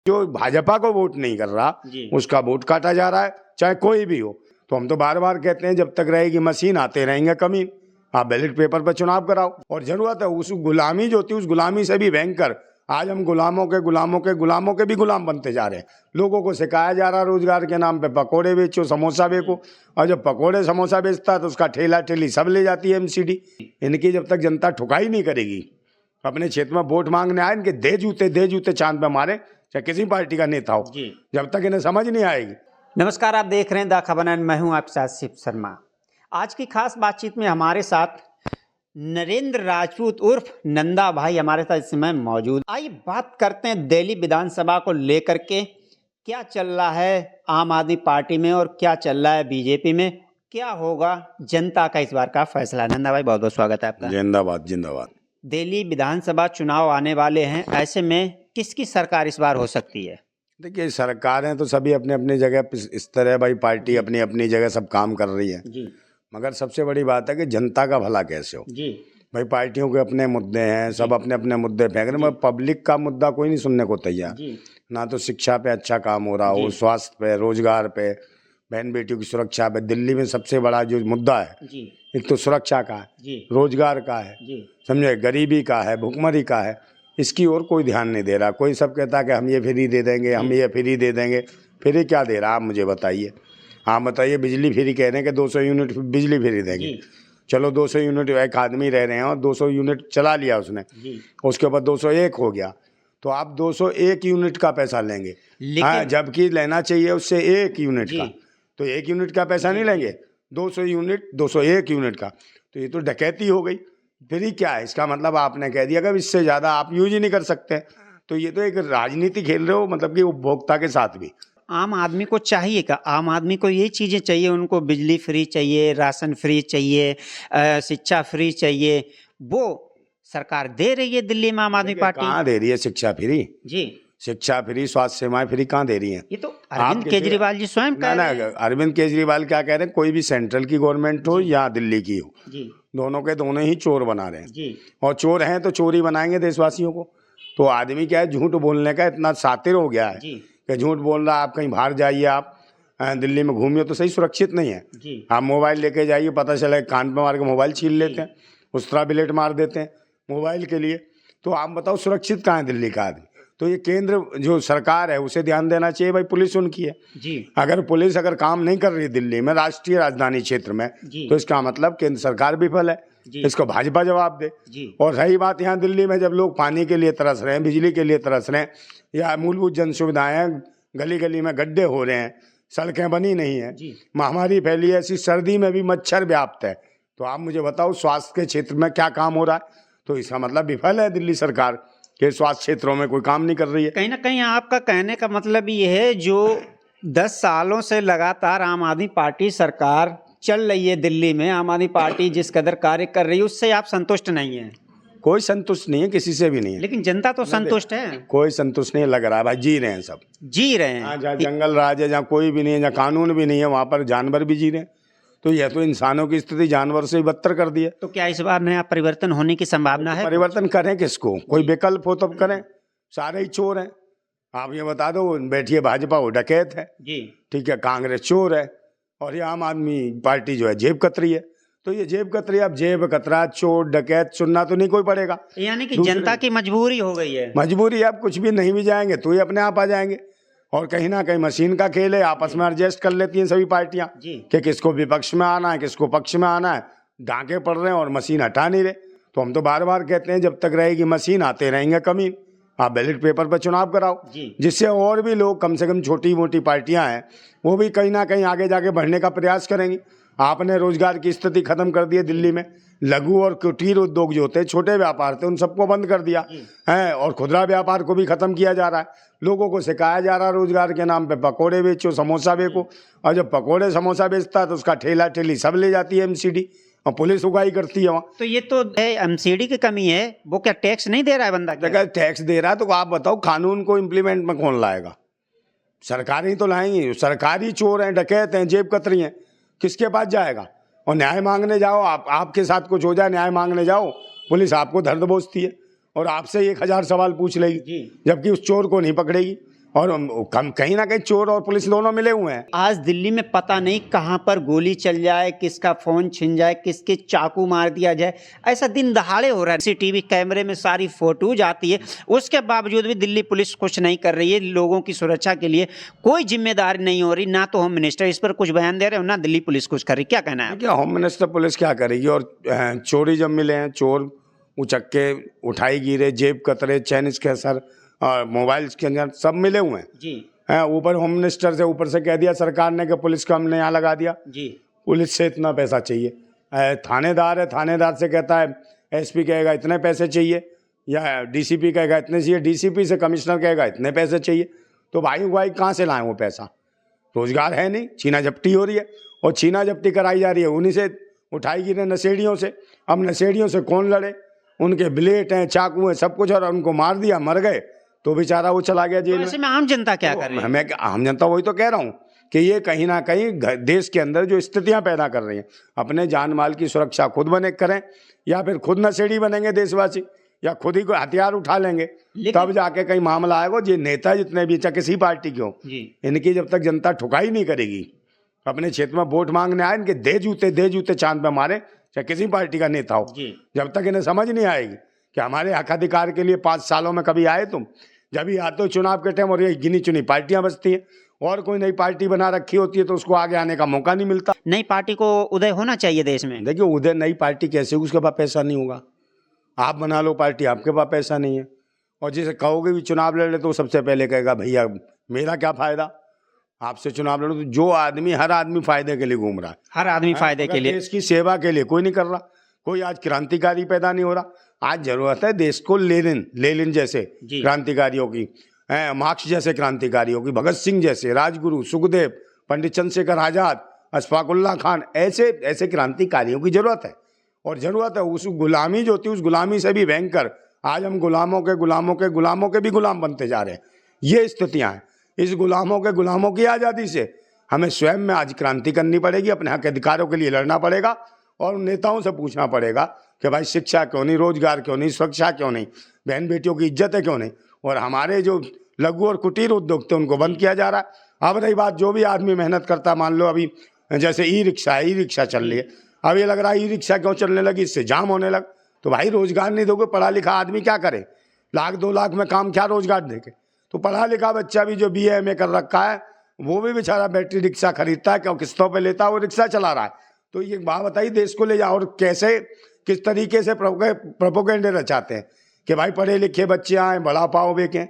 जो भाजपा को वोट नहीं कर रहा उसका वोट काटा जा रहा है, चाहे कोई भी हो। तो हम तो बार बार कहते हैं जब तक रहेगी मशीन आते रहेंगे कमीन। आप बैलेट पेपर पर चुनाव कराओ। और जरूरत है उस गुलामी जो थी उस गुलामी से भी भयंकर आज हम गुलामों के भी गुलाम बनते जा रहे हैं। लोगों को सिखाया जा रहा रोजगार के नाम पे पकोड़े बेचो, समोसा बेचो, और जब पकोड़े समोसा बेचता है तो उसका ठेला ठेली सब ले जाती है एमसीडी। इनकी जब तक जनता ठुकाई नहीं करेगी, अपने क्षेत्र में वोट मांगने आए, इनके दे जूते चांद पे मारे, चाहे किसी पार्टी का नेता हो, जब तक इन्हें समझ नहीं आएगी। नमस्कार, आप देख रहे हैं द खबर 9। मैं हूं आपके साथ शिव शर्मा। आज की खास बातचीत में हमारे साथ नरेंद्र राजपूत उर्फ नंदा भाई हमारे साथ इस समय मौजूद। आइए बात करते हैं दिल्ली विधानसभा को लेकर के, क्या चल रहा है आम आदमी पार्टी में और क्या चल रहा है बीजेपी में, क्या होगा जनता का इस बार का फैसला। नंदा भाई बहुत बहुत स्वागत है आपका। जिंदाबाद जिंदाबाद। दिल्ली विधानसभा चुनाव आने वाले हैं, ऐसे में किसकी सरकार इस बार हो सकती है? देखिए, सरकारें तो सभी अपने अपनी जगह इस तरह भाई, पार्टी अपनी अपनी जगह सब काम कर रही है जी। मगर सबसे बड़ी बात है कि जनता का भला कैसे हो जी। भाई पार्टियों के अपने मुद्दे हैं, सब अपने अपने मुद्दे फेंक रहे हैं, पब्लिक का मुद्दा कोई नहीं सुनने को तैयार। ना तो शिक्षा पे अच्छा काम हो रहा हो, स्वास्थ्य पे, रोजगार पे, बहन बेटियों की सुरक्षा पे। दिल्ली में सबसे बड़ा जो मुद्दा है एक तो सुरक्षा का है, रोजगार का है, समझे, गरीबी का है, भुखमरी का है। इसकी ओर कोई ध्यान नहीं दे रहा। कोई सब कहता है कि हम ये फ्री दे देंगे, हम ये फ्री दे देंगे। फ्री क्या दे रहा आप मुझे बताइए। हाँ बताइए, बिजली फ्री कह रहे हैं कि 200 यूनिट बिजली फ्री देंगे। चलो 200 यूनिट एक आदमी रह रहे हैं और 200 यूनिट चला लिया उसने, उसके बाद 201 हो गया, तो आप 201 यूनिट का पैसा लेंगे। हाँ, जबकि लेना चाहिए उससे 1 यूनिट का, तो 1 यूनिट का पैसा नहीं लेंगे, 200 यूनिट 201 यूनिट का। तो ये तो डकैती हो गई। फ्री क्या है? इसका मतलब आपने कह दिया कि इससे ज़्यादा आप यूज ही नहीं कर सकते। तो ये तो एक राजनीति खेल रहे हो, मतलब कि उपभोक्ता के साथ भी। आम आदमी को चाहिए क्या? आम आदमी को ये चीज़ें चाहिए, उनको बिजली फ्री चाहिए, राशन फ्री चाहिए, शिक्षा फ्री चाहिए। वो सरकार दे रही है दिल्ली में आम आदमी पार्टी। कहाँ दे रही है शिक्षा फ्री जी? शिक्षा फ्री, स्वास्थ्य सेवाएं फ्री कहाँ दे रही हैं? ये तो अरविंद केजरीवाल जी स्वयं कह रहे हैं। अरविंद केजरीवाल क्या कह रहे हैं? कोई भी सेंट्रल की गवर्नमेंट हो या दिल्ली की हो, दोनों के दोनों ही चोर बना रहे हैं। और चोर हैं तो चोरी बनाएंगे देशवासियों को। तो आदमी क्या है, झूठ बोलने का इतना शातिर हो गया है कि झूठ बोल रहा है। आप कहीं बाहर जाइए, आप दिल्ली में घूमिए तो सही सुरक्षित नहीं है। आप मोबाइल लेके जाइए, पता चला कान पे मार के मोबाइल छीन लेते हैं, उस तरह बिलेट मार देते हैं मोबाइल के लिए। तो आप बताओ सुरक्षित कहाँ है दिल्ली का आदमी? तो ये केंद्र जो सरकार है उसे ध्यान देना चाहिए भाई, पुलिस उनकी है जी। अगर पुलिस अगर काम नहीं कर रही दिल्ली में, राष्ट्रीय राजधानी क्षेत्र में, तो इसका मतलब केंद्र सरकार विफल है। इसको भाजपा जवाब दे। और रही बात यहाँ दिल्ली में, जब लोग पानी के लिए तरस रहे हैं, बिजली के लिए तरस रहे हैं, या मूलभूत जन सुविधाएं, गली गली में गड्ढे हो रहे हैं, सड़कें बनी नहीं है, महामारी फैली है, ऐसी सर्दी में भी मच्छर व्याप्त है, तो आप मुझे बताओ स्वास्थ्य के क्षेत्र में क्या काम हो रहा है? तो इसका मतलब विफल है दिल्ली सरकार के स्वास्थ्य क्षेत्रों में कोई काम नहीं कर रही है। कहीं ना कहीं आपका कहने का मतलब ये है, जो 10 सालों से लगातार आम आदमी पार्टी सरकार चल रही है दिल्ली में, आम आदमी पार्टी जिस कदर कार्य कर रही है उससे आप संतुष्ट नहीं है? कोई संतुष्ट नहीं है, किसी से भी नहीं है। लेकिन जनता तो संतुष्ट है। कोई संतुष्ट नहीं लग रहा है भाई, जी रहे हैं सब, जी रहे हैं। जहाँ जंगल राज है, जहाँ कोई भी नहीं है, जहाँ कानून भी नहीं है, वहाँ पर जानवर भी जी रहे हैं। तो यह तो इंसानों की स्थिति जानवर से बदतर कर दी है। तो क्या इस बार नया परिवर्तन होने की संभावना है? परिवर्तन करें किसको? कोई विकल्प हो तब करें। सारे ही चोर हैं। आप ये बता दो, बैठिए भाजपा वो डकैत है जी, ठीक है, कांग्रेस चोर है, और ये आम आदमी पार्टी जो है जेब कतरी है। तो ये जेब कतरी, अब जेब कतरा, चोर डकैत चुनना तो नहीं कोई पड़ेगा। यानी कि जनता की मजबूरी हो गई है। मजबूरी, आप कुछ भी नहीं भी जाएंगे तो ये अपने आप आ जाएंगे। और कहीं ना कहीं मशीन का खेल है, आपस में एडजस्ट कर लेती हैं सभी पार्टियां कि किसको विपक्ष में आना है, किसको पक्ष में आना है। डांके पड़ रहे हैं और मशीन हटा नहीं रहे। तो हम तो बार बार कहते हैं जब तक रहेगी मशीन आते रहेंगे कमीन। आप बैलेट पेपर पर चुनाव कराओ, जिससे और भी लोग, कम से कम छोटी मोटी पार्टियां हैं, वो भी कहीं ना कहीं आगे जाके बढ़ने का प्रयास करेंगी। आपने रोजगार की स्थिति खत्म कर दी है दिल्ली में। लघु और कुटीर उद्योग जो होते हैं, छोटे व्यापार थे, उन सबको बंद कर दिया है, और खुदरा व्यापार को भी खत्म किया जा रहा है। लोगों को सिखाया जा रहा है रोजगार के नाम पे पकोड़े बेचो, समोसा बेचो, और जब पकोड़े समोसा बेचता है तो उसका ठेला ठेली सब ले जाती है एमसीडी, और पुलिस उगाई करती है वहाँ। तो ये तो एमसीडी की कमी है। वो क्या टैक्स नहीं दे रहा है बंदा? अगर टैक्स दे रहा है तो आप बताओ कानून को इम्प्लीमेंट में कौन लाएगा? सरकार ही तो लाएंगी। सरकारी चोर हैं, डकैत हैं, जेब कतरी हैं, किसके पास जाएगा? और न्याय मांगने जाओ, आपके साथ कुछ हो जाए, न्याय मांगने जाओ, पुलिस आपको धर दबोचती है और आपसे 1000 सवाल पूछ लेगी, जबकि उस चोर को नहीं पकड़ेगी। और कहीं ना कहीं चोर और पुलिस दोनों मिले हुए हैं। आज दिल्ली में पता नहीं कहां पर गोली चल जाए, किसका फोन छिन जाए, किसके चाकू मार दिया जाए, ऐसा दिन दहाड़े हो रहा है। सीसीटीवी कैमरे में सारी फोटोज आती है, उसके बावजूद भी दिल्ली पुलिस कुछ नहीं कर रही है। लोगों की सुरक्षा के लिए कोई जिम्मेदारी नहीं हो रही, ना तो होम मिनिस्टर इस पर कुछ बयान दे रहे हो, ना दिल्ली पुलिस कुछ कर रही। क्या कहना है? क्या होम मिनिस्टर पुलिस क्या करेगी? और चोरी जब मिले हैं, चोर उचक्के, उठाई गिरे, जेब कतरे, चैन के असर और मोबाइल के अंदर सब मिले हुए हैं जी। ऊपर होम मिनिस्टर से ऊपर से कह दिया सरकार ने कि पुलिस को हमने यहाँ लगा दिया जी। पुलिस से इतना पैसा चाहिए। थानेदार है, थानेदार से कहता है एसपी कहेगा इतने पैसे चाहिए, या डीसीपी कहेगा इतने चाहिए, डीसीपी से कमिश्नर कहेगा इतने पैसे चाहिए। तो भाई कहाँ से लाएं वो पैसा? रोजगार है नहीं, छीना झपटी हो रही है और छीना झपटी कराई जा रही है उन्हीं से, उठाई गिरे नशेड़ियों से। अब नशेड़ियों से कौन लड़े? उनके ब्लेड हैं, चाकू हैं, सब कुछ, और उनको मार दिया, मर गए तो बेचारा वो चला गया जेल में। ऐसे में आम जनता क्या कर रही है? मैं आम जनता वही तो कह रहा हूँ कि ये कहीं ना कहीं देश के अंदर जो स्थितियां पैदा कर रही हैं, अपने जान माल की सुरक्षा खुद बने करें, या फिर खुद नशेड़ी बनेंगे देशवासी, या खुद ही कोई हथियार उठा लेंगे, तब जाके कहीं मामला आएगा। ये नेता जितने भी, चाहे किसी पार्टी के हो, इनकी जब तक जनता ठुकाई नहीं करेगी, अपने क्षेत्र में वोट मांगने आए, इनके दे जूते चांद पे मारे, चाहे किसी पार्टी का नेता हो, जब तक इन्हें समझ नहीं आएगी कि हमारे हक अधिकार के लिए 5 सालों में कभी आए तुम? जब ही आते हो चुनाव के टाइम और ये गिनी चुनी पार्टियां बचती हैं, और कोई नई पार्टी बना रखी होती है तो उसको आगे आने का मौका नहीं मिलता। नई पार्टी को उदय होना चाहिए देश में। देखिए, उदय नई पार्टी कैसे, उसके पास पैसा नहीं होगा। आप बना लो पार्टी, आपके पास पैसा नहीं है, और जिसे कहोगे भी चुनाव लड़ ले तो सबसे पहले कहेगा भैया मेरा क्या फायदा, आपसे चुनाव लड़ो। तो जो आदमी, हर आदमी फायदे के लिए घूम रहा है, हर आदमी फायदे के लिए, देश की सेवा के लिए कोई नहीं कर रहा। कोई आज क्रांतिकारी पैदा नहीं हो रहा। आज जरूरत है देश को लेनिन जैसे क्रांतिकारियों की, मार्क्स जैसे क्रांतिकारियों की, भगत सिंह जैसे, राजगुरु, सुखदेव, पंडित चंद्रशेखर आजाद, अशफाकुल्ला खान, ऐसे क्रांतिकारियों की जरूरत है। और जरूरत है उस गुलामी जो थी, उस गुलामी से भी भयंकर आज हम गुलामों के भी गुलाम बनते जा रहे हैं। ये स्थितियां हैं। इस गुलामों की आज़ादी से हमें स्वयं में आज क्रांति करनी पड़ेगी, अपने हक अधिकारों के लिए लड़ना पड़ेगा, और नेताओं से पूछना पड़ेगा कि भाई शिक्षा क्यों नहीं, रोजगार क्यों नहीं, सुरक्षा क्यों नहीं, बहन बेटियों की इज्जत है क्यों नहीं, और हमारे जो लघु और कुटीर उद्योग थे उनको बंद किया जा रहा है। अब रही बात, जो भी आदमी मेहनत करता, मान लो अभी जैसे ई रिक्शा चल रही है, अब ये लग रहा है ई रिक्शा क्यों चलने लगी, इससे जाम होने लग। तो भाई रोजगार नहीं दोगे, पढ़ा लिखा आदमी क्या करे? 1-2 लाख में काम क्या रोजगार देके? तो पढ़ा लिखा बच्चा भी जो BA MA कर रखा है, वो भी बेचारा बैटरी रिक्शा खरीदता है, क्यों किस्तों पे लेता है, वो रिक्शा चला रहा है। तो ये बात बताइए, देश को ले जाओ, और कैसे, किस तरीके से प्रोपोगेंडे रचाते हैं कि भाई पढ़े लिखे बच्चे आए, बड़ा पाव बेचें।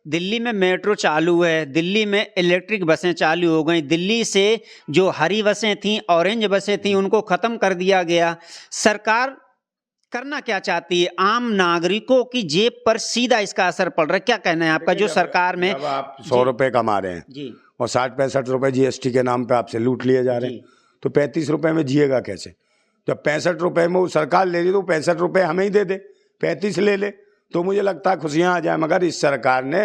दिल्ली में मेट्रो चालू है, दिल्ली में इलेक्ट्रिक बसें चालू हो गई, दिल्ली से जो हरी बसें थीं, ऑरेंज बसें थीं, उनको खत्म कर दिया गया। सरकार करना क्या चाहती है? आम नागरिकों की जेब पर सीधा इसका असर पड़ रहा है। क्या कहना है आपका? जो सरकार में अब आप 100 रुपए कमा रहे हैं जी, और 60-65 रुपए GST के नाम पे आपसे लूट लिए जा रहे हैं, तो 35 रुपए में जिएगा कैसे? जब 65 रुपए में वो सरकार ले रही तो 65 रुपए हमें ही दे दे, 35 ले ले, तो मुझे लगता है खुशियां आ जाए। मगर इस सरकार ने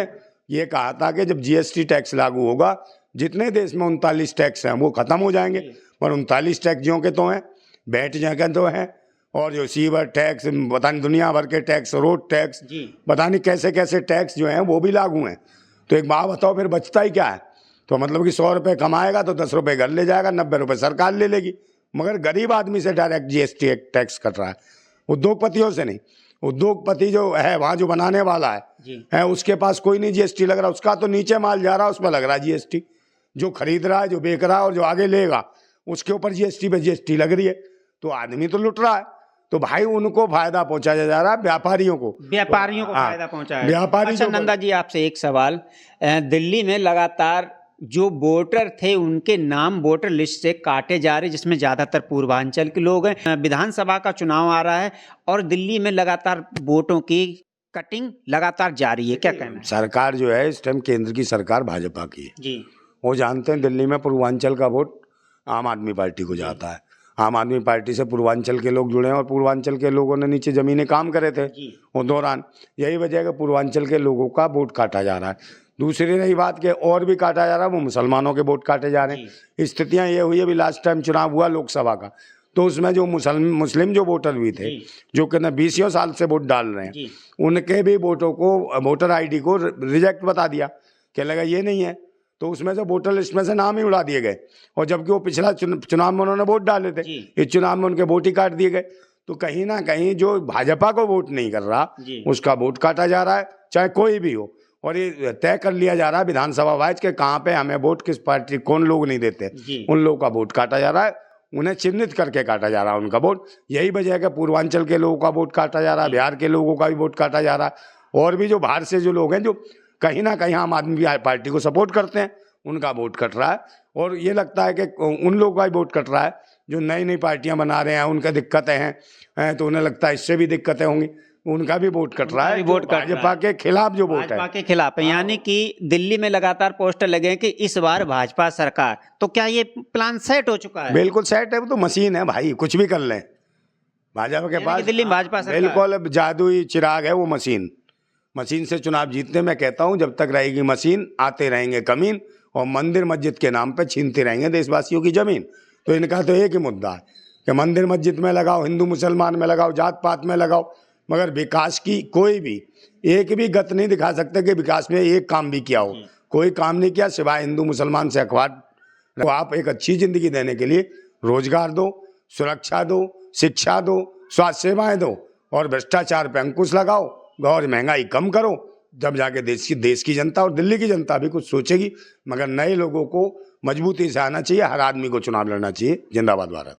ये कहा था कि जब GST टैक्स लागू होगा, जितने देश में 39 टैक्स हैं वो खत्म हो जाएंगे, पर 39 टैक्स जो के तो हैं, बैठ जाके तो हैं, और जो सीवर टैक्स, पता नहीं दुनिया भर के टैक्स, रोड टैक्स, पता नहीं कैसे कैसे टैक्स जो हैं वो भी लागू हैं। तो एक बात बताओ, फिर बचता ही क्या है? तो मतलब कि 100 रुपये कमाएगा तो 10 रुपये घर ले जाएगा, 90 रुपये सरकार ले लेगी। मगर गरीब आदमी से डायरेक्ट GST टैक्स कट रहा है, उद्योगपतियों से नहीं। उद्योगपति जो है वहाँ जो बनाने वाला है उसके पास कोई नहीं GST लग रहा, उसका तो नीचे माल जा रहा है, उसमें लग रहा है GST। जो खरीद रहा है, जो बेच रहा है, और जो आगे लेगा उसके ऊपर GST पे GST लग रही है। तो आदमी तो लुट रहा है। तो भाई उनको फायदा पहुंचाया जा रहा है, व्यापारियों को फायदा पहुंचाया व्यापारी। अच्छा नंदा जी, आपसे एक सवाल, दिल्ली में लगातार जो वोटर थे उनके नाम वोटर लिस्ट से काटे जा रहे, जिसमें ज्यादातर पूर्वांचल के लोग हैं। विधानसभा का चुनाव आ रहा है और दिल्ली में लगातार वोटों की कटिंग लगातार जारी है, क्या कहना है? सरकार जो है इस टाइम केंद्र की सरकार भाजपा की है जी। वो जानते हैं दिल्ली में पूर्वांचल का वोट आम आदमी पार्टी को जाता है। आम आदमी पार्टी से पूर्वांचल के लोग जुड़े हैं, और पूर्वांचल के लोगों ने नीचे जमीनें काम करे थे उस दौरान। यही वजह है कि पूर्वांचल के लोगों का वोट काटा जा रहा है। दूसरी रही बात कि और भी काटा जा रहा है, वो मुसलमानों के वोट काटे जा रहे हैं। स्थितियां ये हुई, अभी लास्ट टाइम चुनाव हुआ लोकसभा का, तो उसमें जो मुस्लिम जो वोटर भी थे, जो कि 20 साल से वोट डाल रहे हैं, उनके भी वोटों को, वोटर आईडी को रिजेक्ट बता दिया, क्या लगा ये नहीं है, तो उसमें से वोटर लिस्ट में से नाम ही उड़ा दिए गए। और जबकि वो पिछला चुनाव में उन्होंने वोट डाले थे, इस चुनाव में उनके वोट ही काट दिए गए। तो कहीं ना कहीं जो भाजपा को वोट नहीं कर रहा उसका वोट काटा जा रहा है, चाहे कोई भी हो। और ये तय कर लिया जा रहा है विधानसभा वाइज के कहाँ पे हमें वोट किस पार्टी, कौन लोग नहीं देते, उन लोगों का वोट काटा जा रहा है, उन्हें चिन्हित करके काटा जा रहा है उनका वोट। यही वजह है कि पूर्वांचल के लोगों का वोट काटा जा रहा है, बिहार के लोगों का भी वोट काटा जा रहा है, और भी जो बाहर से जो लोग हैं जो कहीं ना कहीं आम आदमी पार्टी को सपोर्ट करते हैं, उनका वोट कट रहा है। और ये लगता है कि उन लोगों का भी वोट कट रहा है जो नई नई पार्टियां बना रहे हैं, उनका दिक्कतें हैं, तो उन्हें लगता है इससे भी दिक्कतें होंगी, उनका भी वोट कट रहा है। वोट भाजपा के खिलाफ जो वोट है, भाजपा के खिलाफ है। यानी कि दिल्ली में लगातार पोस्टर लगे हैं कि इस बार भाजपा सरकार, तो क्या ये प्लान सेट हो चुका है? बिल्कुल सेट है, वो तो मशीन है भाई, कुछ भी कर लें भाजपा के पास। दिल्ली में भाजपा सरकार बिल्कुल जादुई चिराग है वो मशीन से चुनाव जीतने। मैं कहता हूँ जब तक रहेगी मशीन आते रहेंगे कमीन, और मंदिर मस्जिद के नाम पे छीनते रहेंगे देशवासियों की जमीन। तो इनका तो एक ही मुद्दा है कि मंदिर मस्जिद में लगाओ, हिंदू मुसलमान में लगाओ, जात पात में लगाओ, मगर विकास की कोई भी एक भी गत नहीं दिखा सकते कि विकास में एक काम भी किया हो। कोई काम नहीं किया सिवाय हिंदू मुसलमान से अखबार। आप एक अच्छी जिंदगी देने के लिए रोजगार दो, सुरक्षा दो, शिक्षा दो, स्वास्थ्य सेवाएं दो, और भ्रष्टाचार पे अंकुश लगाओ, और महंगाई कम करो, जब जाके देश की जनता और दिल्ली की जनता भी कुछ सोचेगी। मगर नए लोगों को मजबूती से आना चाहिए, हर आदमी को चुनाव लड़ना चाहिए। जिंदाबाद भारत।